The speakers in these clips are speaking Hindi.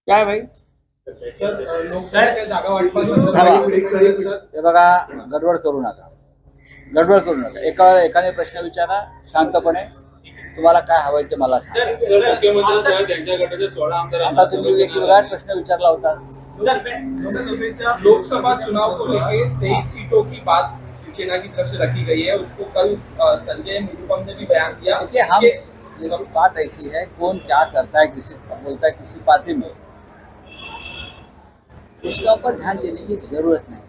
काय भाई सर लोकसभेच्या जागा वाटपासंदर्भात हे बघा, गडबड करू नका. गडबड करू नका. एकाने प्रश्न विचारा शांतपणे. तुम्हाला काय हवंय ते मला सांगा. सर मुख्यमंत्री साहेब त्यांच्या गटाचे 16 आमदार आता तुम्ही एक वेगळाच प्रश्न विचारला होता. लोकसभा चुनाव को लेके 23 सीटों की बात शिवसेना की तरफ से रखी गई है। उसको कल संजय निरुपम ने भी बयान दिया। देखिए, हम बात ऐसी है, कौन क्या करता है, किसी बोलता है किसी पार्टी में, उसका ऊपर ध्यान देने की जरूरत नहीं.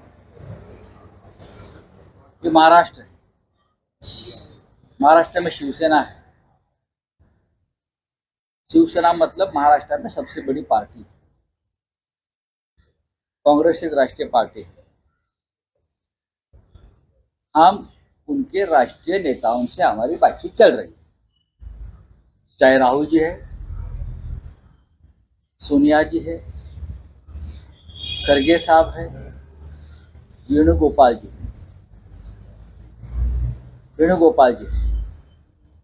ये महाराष्ट्र है. महाराष्ट्र में शिवसेना है. शिवसेना मतलब महाराष्ट्र में सबसे बड़ी पार्टी है. कांग्रेस एक राष्ट्रीय पार्टी है. हम उनके राष्ट्रीय नेताओं से हमारी बातचीत चल रही है. चाहे राहुल जी है, सोनिया जी है, खरगे साहब है, वेणुगोपाल जी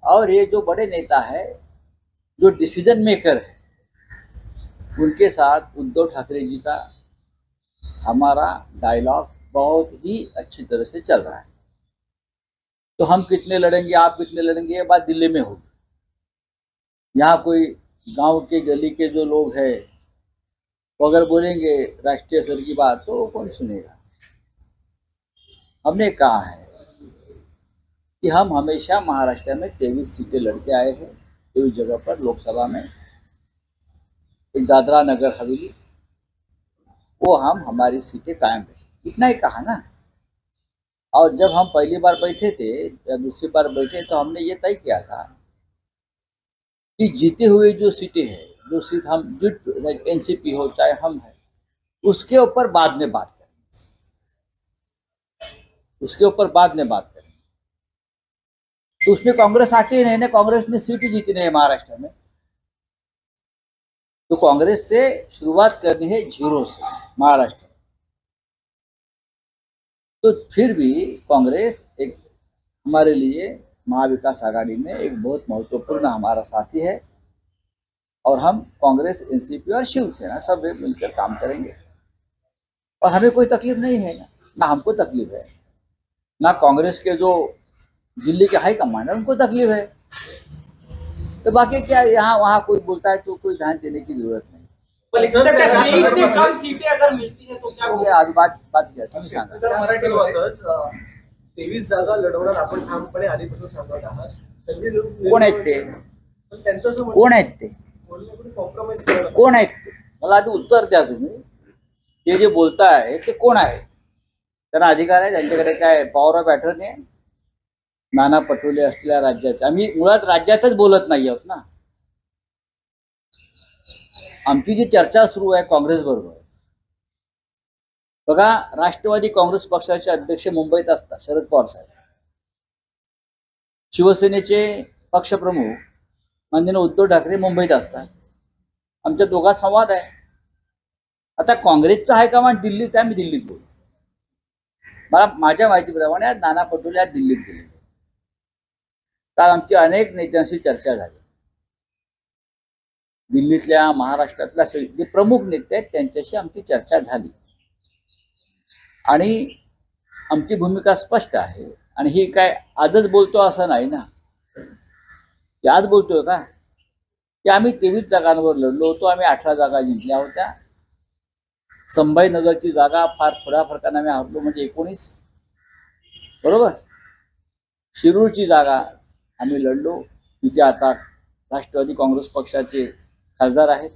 और ये जो बड़े नेता है, जो डिसीजन मेकर है, उनके साथ उद्धव ठाकरे जी का हमारा डायलॉग बहुत ही अच्छी तरह से चल रहा है. तो हम कितने लड़ेंगे, आप कितने लड़ेंगे, ये बात दिल्ली में होगी. यहाँ कोई गांव के गली के जो लोग हैं वो अगर बोलेंगे राष्ट्रीय स्तर की बात, तो कौन सुनेगा. हमने कहा है कि हम हमेशा महाराष्ट्र में 23 सीटें लड़के आए हैं. 23 जगह पर लोकसभा में, एक दादरा नगर हवेली, वो हम हमारी सीटें कायम रही, इतना ही कहा ना. और जब हम पहली बार बैठे थे या दूसरी बार बैठे, तो हमने ये तय किया था कि जीते हुए जो सीटें हैं, जो सीट हम जीत, एनसीपी हो चाहे हम हैं, उसके ऊपर बाद में बात करें. तो उसमें कांग्रेस आती ही नहीं ना. कांग्रेस ने सीट ही जीती नहीं है महाराष्ट्र में. तो कांग्रेस से शुरुआत करनी है जीरो से महाराष्ट्र. तो फिर भी कांग्रेस एक हमारे लिए महाविकास आघाड़ी में एक बहुत महत्वपूर्ण हमारा साथी है. और हम कांग्रेस, एनसीपी और शिवसेना सब मिलकर काम करेंगे. और हमें कोई तकलीफ नहीं है ना हमको तकलीफ है, ना कांग्रेस के जो दिल्ली के हाई कमांडर उनको तकलीफ है. तो बाकी क्या, यहाँ वहाँ कोई बोलता है तो कोई ध्यान देने की जरूरत नहीं. कम सीटें अगर मिलती है तो क्या आज बात किया तुम्ही सांगा. सर, मराठीमध्येच 23 जागा लढवणार आपण ठामपणे आधीपासून सांगत आहात. कोण आहेत ते? पण त्यांचं असं कोण आहेत ते? कॉम्प्रोमाइज करणं. कोण आहेत ते? मला आधी उत्तर द्या तुम्ही. ते जे बोलताय ते कोण आहे? त्यांना अधिकार आहे, त्यांच्याकडे काय पॉवर ऑफ अटर्नी आहे? नाना पटोले असलेल्या राज्याचे. आम्ही मुळात राज्यातच बोलत नाही आहोत ना. आमची जी चर्चा सुरू आहे काँग्रेस बरोबर, बघा, राष्ट्रवादी काँग्रेस पक्षाचे अध्यक्ष मुंबईत असतात शरद पवार साहेब. शिवसेनेचे पक्षप्रमुख माननीय उद्धव ठाकरे मुंबईत असतात. आमच्या दोघात संवाद आहे. आता काँग्रेसचा हायकमांड दिल्लीत आहे, मी दिल्लीत बोलतो. मला माझ्या माहितीप्रमाणे आज नाना पटोले आज दिल्लीत गेले. काल आमची अनेक नेत्यांशी चर्चा झाली. दिल्लीतल्या, महाराष्ट्रातल्या जे प्रमुख नेते आहेत त्यांच्याशी आमची चर्चा झाली. आणि आमची भूमिका स्पष्ट आहे. आणि ही काय आजच बोलतो असं नाही ना. की आज बोलतोय का की आम्ही 23 जागांवर लढलो होतो. आम्ही 18 जागा जिंकल्या होत्या. संभाजीनगरची जागा फार थोड्या फरकाने आम्ही हरलो, म्हणजे 19, बरोबर. शिरूरची जागा आम्ही लढलो, तिथे आता राष्ट्रवादी काँग्रेस पक्षाचे खासदार आहेत.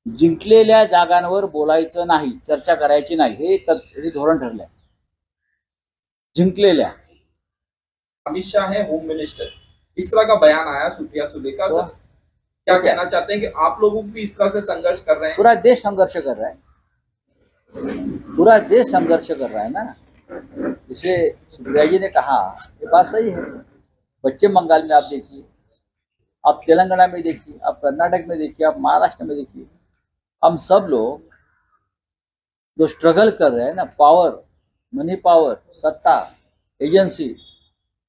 जिंकलेल्या जागांवर बोलायचं नाही, चर्चा करायची नाही, हे धोरण ठरलंय. जिंकलेल्या. अमित शाह है होम मिनिस्टर, इस तरह का बयान आया सुप्रिया सुले का. सर क्या कहना चाहते हैं कि आप लोग भी इस तरह से संघर्ष कर रहे हैं? पूरा देश संघर्ष कर रहा है. पूरा देश संघर्ष कर रहा है ना. जिसे सुप्रिया जी ने कहा, ये बात सही है. पश्चिम बंगाल में आप देखिए, आप तेलंगाना में देखिए, आप कर्नाटक में देखिए, आप महाराष्ट्र में देखिए, हम सब लोग जो स्ट्रगल कर रहे हैं ना, पावर, मनी पावर, सत्ता, एजेंसी,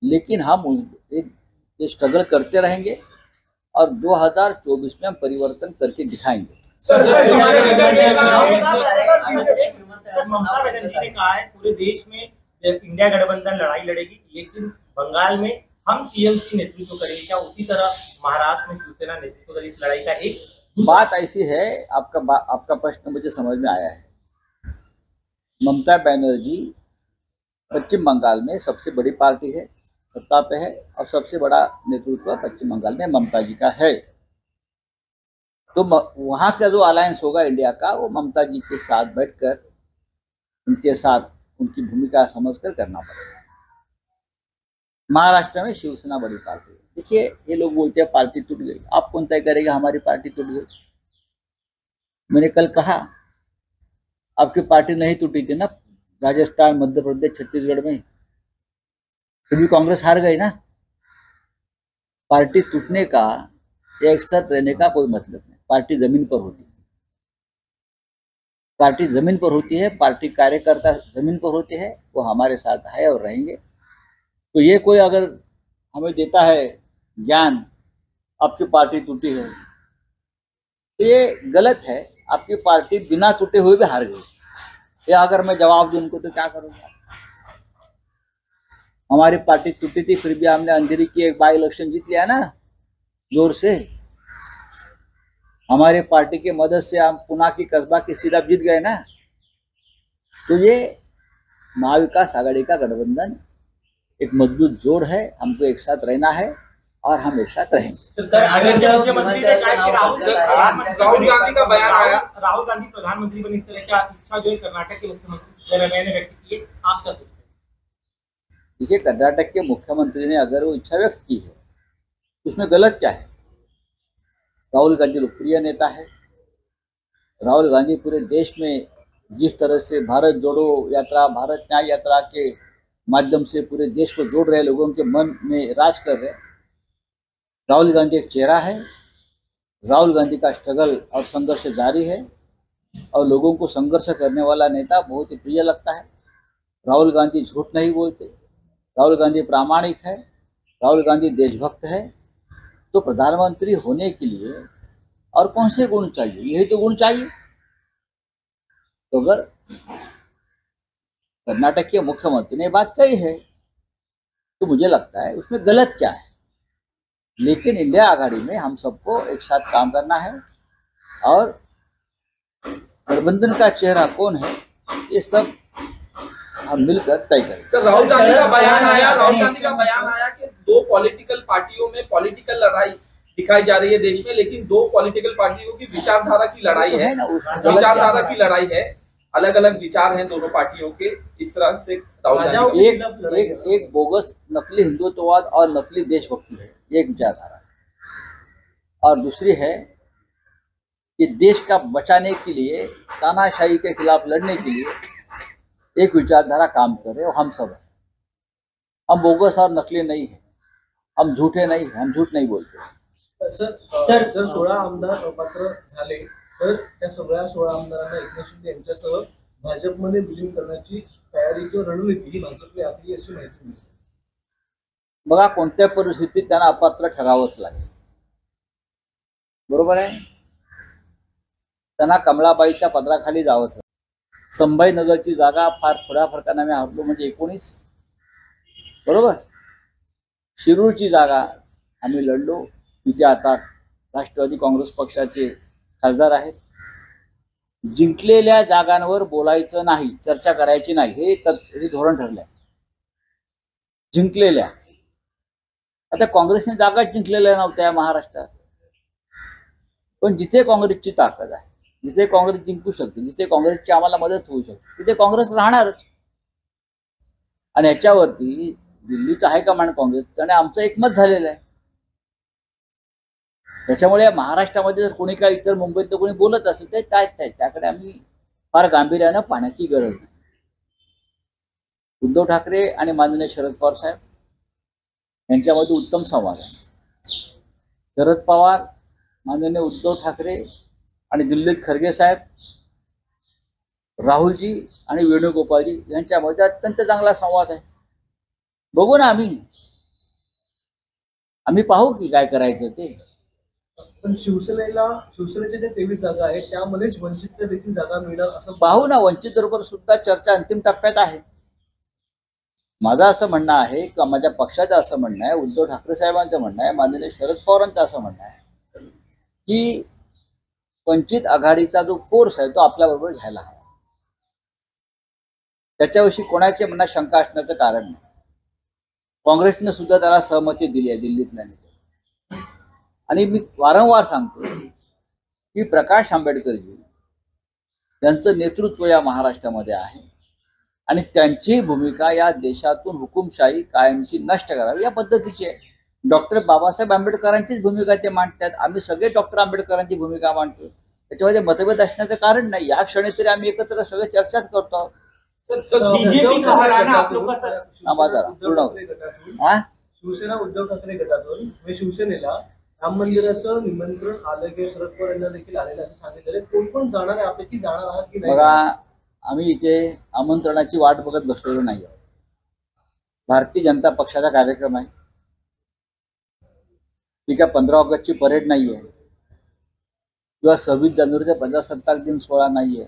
लेकिन हम ये स्ट्रगल करते रहेंगे और 2024 में हम परिवर्तन करके दिखाएंगे. ममता बनर्जी ने कहा है पूरे देश में इंडिया गठबंधन लड़ाई लड़ेगी, लेकिन बंगाल में हम टीएमसी नेतृत्व करेंगे। क्या उसी तरह महाराष्ट्र में शिवसेना नेतृत्व करेगी इस लड़ाई का? एक बात ऐसी है, आपका प्रश्न मुझे समझ में आया है। ममता बनर्जी पश्चिम बंगाल में सबसे बड़ी पार्टी है, सत्ता पे है, और सबसे बड़ा नेतृत्व पश्चिम बंगाल में ममता जी का है। तो वहां का जो अलायंस होगा इंडिया का, वो ममता जी के साथ बैठकर उनके साथ उनकी भूमिका समझकर करना पड़ेगा। महाराष्ट्र में शिवसेना बड़ी पार्टी है। देखिए, ये लोग बोलते हैं पार्टी टूट गई। आप कौन तय करेगा हमारी पार्टी टूट गई? मैंने कल कहा आपकी पार्टी नहीं टूटी थी ना, राजस्थान, मध्य प्रदेश, छत्तीसगढ़ में, फिर भी कांग्रेस हार गई ना। पार्टी टूटने का या एक साथ रहने का कोई मतलब नहीं। पार्टी जमीन पर होती है, पार्टी जमीन पर होती है, पार्टी कार्यकर्ता जमीन पर होते हैं, वो हमारे साथ है और रहेंगे। तो ये कोई अगर हमें देता है ज्ञान आपकी पार्टी टूटी है, तो ये गलत है। आपकी पार्टी बिना टूटे हुए भी हार गई। ये अगर मैं जवाब दूं उनको तो क्या करूंगा? हमारी पार्टी टूटी थी, फिर भी हमने अंधेरी की एक बाई इलेक्शन जीत लिया ना, जोर से। हमारी पार्टी की मदद से हम पुणे की कस्बा की सीट जीत गए ना। तो ये महाविकास आघाड़ी का गठबंधन एक मजबूत जोड़ है। हमको एक साथ रहना है और हम एक साथ रहेंगे। सर, अगर मुख्यमंत्री ने कहा कि राहुल गांधी का बयान आया, राहुल गांधी प्रधानमंत्री बने, इस तरह का इच्छा जो है कर्नाटक के मुख्यमंत्री सिद्धरामैया ने व्यक्त की है, आप क्या सोचते हैं? देखिए, कर्नाटक के मुख्यमंत्री ने अगर वो इच्छा व्यक्त की है, उसमें गलत क्या है? राहुल गांधी लोकप्रिय नेता है। राहुल गांधी पूरे देश में जिस तरह से भारत जोड़ो यात्रा, भारत न्याय यात्रा के माध्यम से पूरे देश को जोड़ रहे, लोगों के मन में राज कर रहे, राहुल गांधी एक चेहरा है। राहुल गांधी का स्ट्रगल और संघर्ष जारी है और लोगों को संघर्ष करने वाला नेता बहुत ही प्रिय लगता है। राहुल गांधी झूठ नहीं बोलते, राहुल गांधी प्रामाणिक है, राहुल गांधी देशभक्त है। तो प्रधानमंत्री होने के लिए और कौन से गुण चाहिए? यही तो गुण चाहिए। तो अगर कर्नाटक के मुख्यमंत्री ने बात कही है तो मुझे लगता है उसमें गलत क्या है। लेकिन इंडिया आघाड़ी में हम सबको एक साथ काम करना है और गठबंधन का चेहरा कौन है, ये सब हम मिलकर तय करें। सर, राहुल गांधी का बयान आया कि दो पॉलिटिकल पार्टियों में पॉलिटिकल लड़ाई दिखाई जा रही है देश में, लेकिन दो पॉलिटिकल पार्टियों की विचारधारा की लड़ाई है, विचारधारा की लड़ाई है, अलग अलग विचार हैं दोनों पार्टियों के। इस तरह से राहुल गांधी एक बोगस नकली हिंदुत्ववाद और नकली देशभक्ति है, एक विचारधारा है। और दूसरी है कि देश का बचाने के लिए, तानाशाही के खिलाफ लड़ने के लिए एक विचारधारा काम कर रहे, और हम सब हैं। हम बोगस और नकली नहीं है, हम झूठे नहीं, हम झूठ नहीं बोलते। सर, जर 16 आमदार पात्र झाले तर त्या सगळ्या 16 आमदारांना एकनाथ शिंदे यांच्यासह भाजपमध्ये विलीन करण्याची तयारी किंवा रणनीती ही भाजपने आखली अशी माहिती मिळते। बघा, कोणत्या परिस्थितीत त्यांना अपात्र ठरावंच लागेल, बरोबर आहे। त्यांना कमळाबाईच्या पदराखाली जावंच लागेल। संभाजीनगरची जागा फार थोड्या फरकाने आम्ही हरलो, म्हणजे 19, बरोबर। शिरूरची जागा आम्ही लढलो, तिथे आता राष्ट्रवादी काँग्रेस पक्षाचे खासदार आहेत। जिंकलेल्या जागांवर बोलायचं नाही, चर्चा करायची नाही, हे धोरण ठरलंय। जिंकलेल्या, आता काँग्रेसने जागा जिंकलेल्या नव्हत्या महाराष्ट्रात, पण जिथे काँग्रेसची ताकद आहे, जिथे काँग्रेस जिंकू शकते, जिथे काँग्रेसची आम्हाला मदत होऊ शकते, तिथे काँग्रेस राहणारच। आणि याच्यावरती दिल्लीचा हायकमांड काँग्रेस त्याने आमचं एकमत झालेलं आहे। त्याच्यामुळे महाराष्ट्रामध्ये जर कोणी काही इतर मुंबईत कोणी बोलत असेल तर त्याकडे आम्ही फार गांभीर्यानं पाहण्याची गरज नाही। उद्धव ठाकरे आणि माननीय शरद पवार साहेब यांच्यामध्ये उत्तम संवाद आहे। शरद पवार, माननीय उद्धव ठाकरे आणि दिल्लीत खरगे साहेब, राहुलजी आणि वेणुगोपालजी यांच्यामध्ये अत्यंत चांगला संवाद आहे। बघू ना, आम्ही पाहू की काय करायचं ते। पण शिवसेनेच्या ज्या 23 जागा आहेत त्यामध्येच वंचितला देखील जागा मिळणार असं पाहू ना, वंचित बरोबर सुद्धा चर्चा अंतिम टप्प्यात आहे. माझं असं म्हणणं आहे किंवा माझ्या पक्षाचं असं म्हणणं आहे, उद्धव ठाकरे साहेबांचं म्हणणं आहे, माननीय शरद पवारांचं असं म्हणणं आहे की वंचित आघाडीचा जो फोर्स आहे तो आपल्याबरोबर घ्यायला हवा. त्याच्याविषयी कोणाच्या मनात शंका असण्याचं कारण नाही. काँग्रेसने सुद्धा त्याला सहमती दिली आहे दिल्लीतल्या नेत्यांनी. आणि मी वारंवार सांगतो की प्रकाश आंबेडकरजी यांचं नेतृत्व या महाराष्ट्रामध्ये आहे आणि त्यांची भूमिका या देशातून हुकुमशाही कायमची नष्ट करावी या पद्धतीची आहे. डॉक्टर बाबासाहेब आंबेडकरांचीच भूमिका ते मांडतात. आम्ही सगळे डॉक्टर आंबेडकरांची भूमिका मांडतो. त्याच्यामध्ये मतभेद असण्याचं कारण नाही. या क्षणी तरी आम्ही एकत्र सगळे चर्चाच करतो आहोत. बीजेपी को हराना आप लोग का सर शिवसेना उद्धव ठाकरे गटातून म्हणजे शिवसेनेला राम मंदिराचं निमंत्रण आलं की शरद पवार यांना देखील आलेलं असं सांगितलं. कोण कोण जाणार आहे आपल्याकी जाणार आहात की नाही? बघा, आम्ही इथे आमंत्रणाची वाट बघत बसलेलो नाही आहोत. भारतीय जनता पक्षाचा कार्यक्रम आहे. ती काय 15 ऑगस्टची परेड नाहीये किंवा 26 जानेवारीचा प्रजासत्ताक दिन सोहळा नाहीये.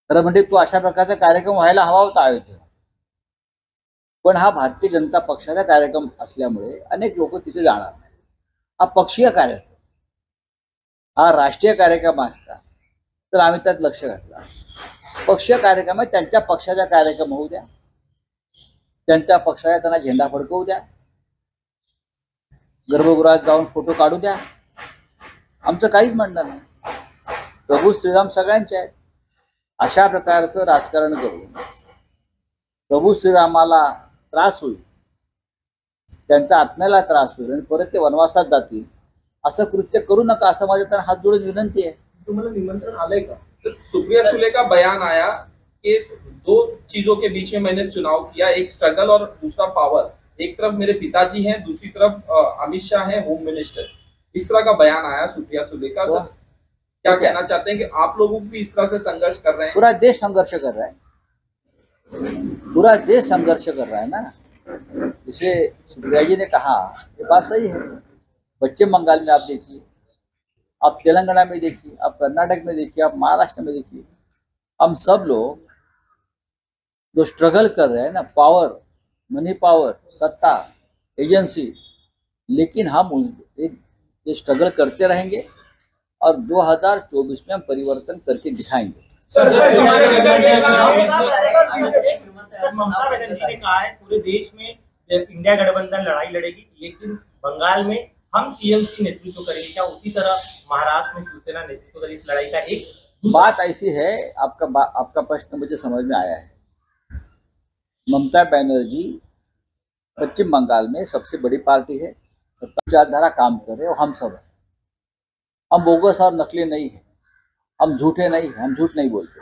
खरं म्हणजे तो अशा प्रकारचा कार्यक्रम व्हायला हवा होता अयोध्येत. पण हा भारतीय जनता पक्षाचा कार्यक्रम असल्यामुळे अनेक लोक तिथे जाणार नाही. हा पक्षीय कार्यक्रम, हा राष्ट्रीय कार्यक्रम असता तर आम्ही त्यात लक्ष घातलं. पक्षीय कार्यक्रम आहे, त्यांच्या पक्षाचा कार्यक्रम होऊ द्या, त्यांच्या पक्षाचा त्यांना झेंडा फडकवू द्या, गर्भगृहात जाऊन फोटो काढू द्या, आमचं काहीच म्हणणं नाही. प्रभू श्रीराम सगळ्यांचे आहेत. अशा प्रकारचं राजकारण करून प्रभू श्रीरामाला त्रास होईल, त्यांच्या आत्म्याला त्रास होईल आणि परत ते वनवासात जातील असं कृत्य करू नका, असं माझ्या त्यांना हात जोडून विनंती आहे. तुम्हाला निमंत्रण आलंय का? सुप्रिया सुले का बयान आया कि 2 चीजों के बीच में मैंने चुनाव किया, एक स्ट्रगल और दूसरा पावर. एक तरफ मेरे पिताजी हैं, दूसरी तरफ अमित शाह हैं, होम मिनिस्टर. इस तरह का बयान आया सुप्रिया सुले का. सर क्या कहना चाहते हैं कि आप लोग भी इस तरह से संघर्ष कर रहे हैं? पूरा देश संघर्ष कर रहा है, पूरा देश संघर्ष कर रहा है ना. जिसे सुप्रिया जी ने कहा ये बात सही है. पश्चिम बंगाल में आप देखिए, आप तेलंगाना में देखिए, आप कर्नाटक में देखिए, आप महाराष्ट्र में देखिए, हम सब लोग जो स्ट्रगल कर रहे हैं ना, पावर, मनी पावर, सत्ता, एजेंसी, लेकिन हम ये स्ट्रगल करते रहेंगे और 2024 में हम परिवर्तन करके दिखाएंगे. ममता बनर्जी ने कहा है पूरे देश में इंडिया गठबंधन लड़ाई लड़ेगी, लेकिन बंगाल में हम टीएमसी नेतृत्व करेंगे. क्या उसी तरह महाराष्ट्र में शिवसेना नेतृत्व करेगी इस लड़ाई का? एक बात ऐसी है, आपका प्रश्न मुझे समझ में आया है. ममता बनर्जी पश्चिम बंगाल में सबसे बड़ी पार्टी है, सत्ता विचारधारा काम कर रहे हैं, हम सब हैं. हम बोगस और नकली नहीं है, हम झूठे नहीं, हम झूठ नहीं बोलते.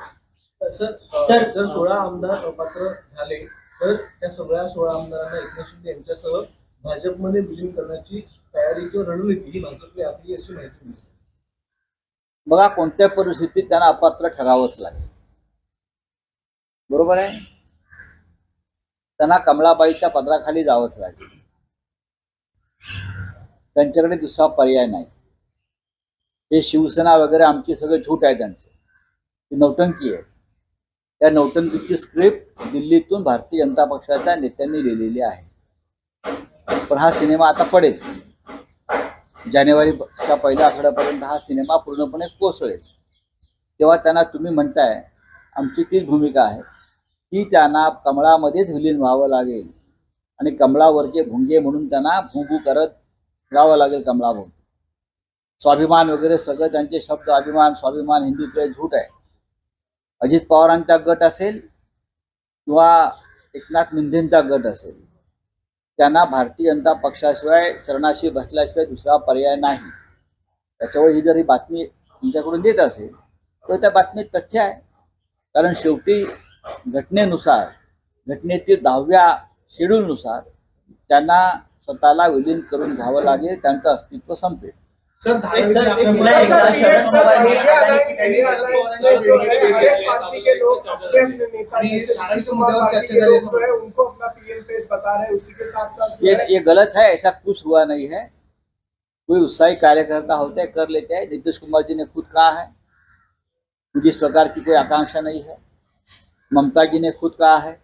सर जर 16 आमदार पात्र झाले तर त्या सगळ्या 16 आमदारांना एकनाथ शिंदे यांच्यासह भाजपमध्ये विलीन करण्याची तयारी किंवा रणनीती ही भाजपने आपली अशी माहिती मिळते. बघा, कोणत्या परिस्थितीत त्यांना अपात्र ठरावंच लागेल. बरोबर आहे. त्यांना कमलाबाईच्या पदराखाली जावंच लागेल. त्यांच्याकडे दुसरा पर्याय नाही. हे शिवसेना वगैरे आमची सगळे झूट आहे, त्यांचं ती नौटंकी आहे. त्या नौटंकीची स्क्रिप्ट दिल्लीतून भारतीय जनता पक्षाच्या नेत्यांनी लिहिलेली आहे. पण हा सिनेमा आता पडेल. जानेवारीच्या पहिल्या आठवड्यापर्यंत हा सिनेमा पूर्णपणे कोसळेल. तेव्हा त्यांना तुम्ही म्हणताय, आमची तीच भूमिका आहे की त्यांना कमळामध्येच विलीन व्हावं लागेल आणि कमळावरचे भुंगे म्हणून त्यांना भुंगू करत राहावं लागेल कमळाभोवती. स्वाभिमान वगैरे सगळं त्यांचे शब्द, अभिमान, स्वाभिमान, हिंदुत्व हे झूट आहे. अजित पवारांचा गट असेल किंवा एकनाथ मिंधेंचा गट असेल, त्यांना भारतीय जनता पक्षाशिवाय चरणाशी बसल्याशिवाय दुसरा पर्याय नाही. त्याच्यामुळे ही जर ही बातमी तुमच्याकडून देत असेल तर त्या बातमीत तथ्य आहे. कारण शेवटी घटनेनुसार, घटनेतील 10व्या शेड्यूलनुसार त्यांना स्वतःला विलीन करून घ्यावं लागेल, त्यांचं अस्तित्व संपेल. सर ये गलत है, ऐसा कुछ हुआ नहीं है. कोई उत्साही कार्यकर्ता होते हैं कर लेते हैं। नीतीश कुमार जी ने खुद कहा है मुझे इस प्रकार की कोई आकांक्षा नहीं है। ममता जी ने खुद कहा है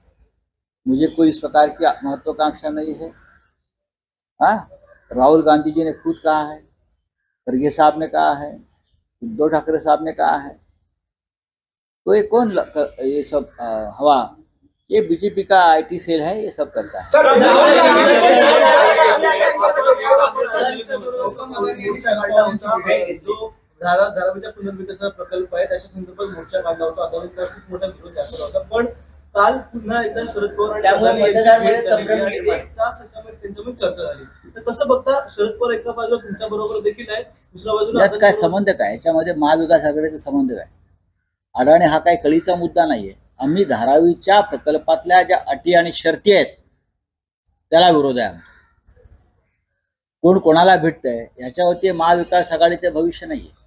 मुझे कोई इस प्रकार की महत्वाकांक्षा नहीं है। हाँ, राहुल गांधी जी ने खुद कहा है, खड़गे साहब ने कहा है, उद्धव ठाकरे साहब ने कहा है। तो ये कौन ये सब हवा, ये बीजेपी का आईटी सेल है, ये सब करता है। जो धारावीच्या पुनर्विकास प्रकल्प आहे त्याच्या संदर्भात मोर्चा काढला होता, आंदोलनाला खूप मोठा विरोध दाखवला होता, पण काल पुन्हा एकदा शरद पवार आणि एक तास त्याच्यामध्ये त्यांच्यामध्ये चर्चा झाली। तर कसं बघता शरद पवार एका बाजूला तुमच्या बरोबर देखील आहे, दुसऱ्या बाजूला यात काय संबंध काय, याच्यामध्ये महाविकास आघाडीचा संबंध काय? अडाणी हा काही कळीचा मुद्दा नाहीये। आम्ही धारावीच्या प्रकल्पातल्या ज्या अटी आणि शर्ती आहेत त्याला विरोध आहे आमचा। कोण कोणाला भेटतंय याच्यावरती महाविकास आघाडीचे भविष्य नाहीये।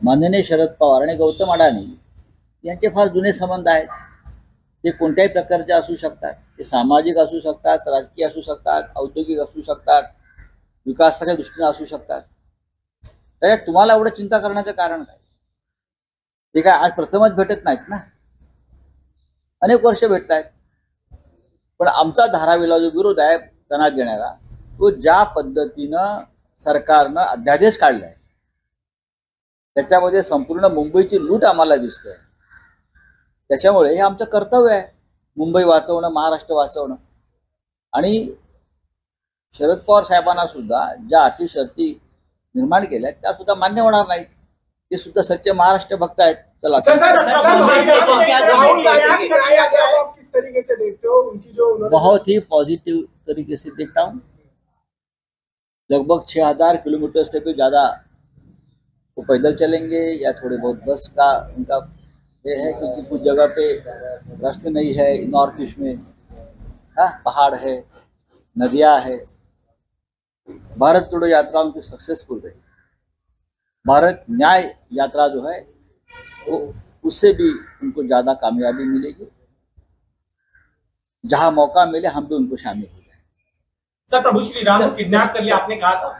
माननीय शरद पवार आणि गौतम अडाणी यांचे फार जुने संबंध आहेत। ते कोणत्याही प्रकारचे असू शकतात, ते सामाजिक असू शकतात, राजकीय असू शकतात, औद्योगिक असू शकतात, विकासाच्या दृष्टीने असू शकतात। त्याच्यात तुम्हाला एवढं चिंता करण्याचं कारण काय? ते काय आज प्रथमच भेटत नाहीत ना, अनेक वर्ष भेटत आहेत। पण आमचा धारावीला जो विरोध आहे त्यांना देण्याला, तो ज्या पद्धतीनं सरकारनं अध्यादेश काढलाय त्याच्यामध्ये संपूर्ण मुंबईची लूट आम्हाला दिसते। त्याच्यामुळे हे आमचं कर्तव्य आहे, मुंबई वाचवणं, महाराष्ट्र वाचवणं। आणि शरद पवार साहेबांना सुद्धा ज्या अटी शर्ती निर्माण केल्या त्या सुद्धा मान्य होणार नाहीत। ते सुद्धा सच्चे महाराष्ट्र भक्त आहेत। चला बहुत ही पॉजिटिव तरीके से देखता हूँ। लगभग 6000 किलोमीटर से भी ज्यादा वो पैदल चलेंगे या थोड़े बहुत बस का उनका ये है, क्योंकि कुछ जगह पे रास्ते नहीं है। नॉर्थ ईस्ट में पहाड़ है, नदियाँ है। भारत जोड़ो यात्रा उनकी सक्सेसफुल रही। भारत न्याय यात्रा जो है वो उससे भी उनको ज्यादा कामयाबी मिलेगी। जहां मौका मिले हम भी उनको शामिल हो जाए। सर, प्रभु श्री राम को किडनैप कर लिया आपने कहा था।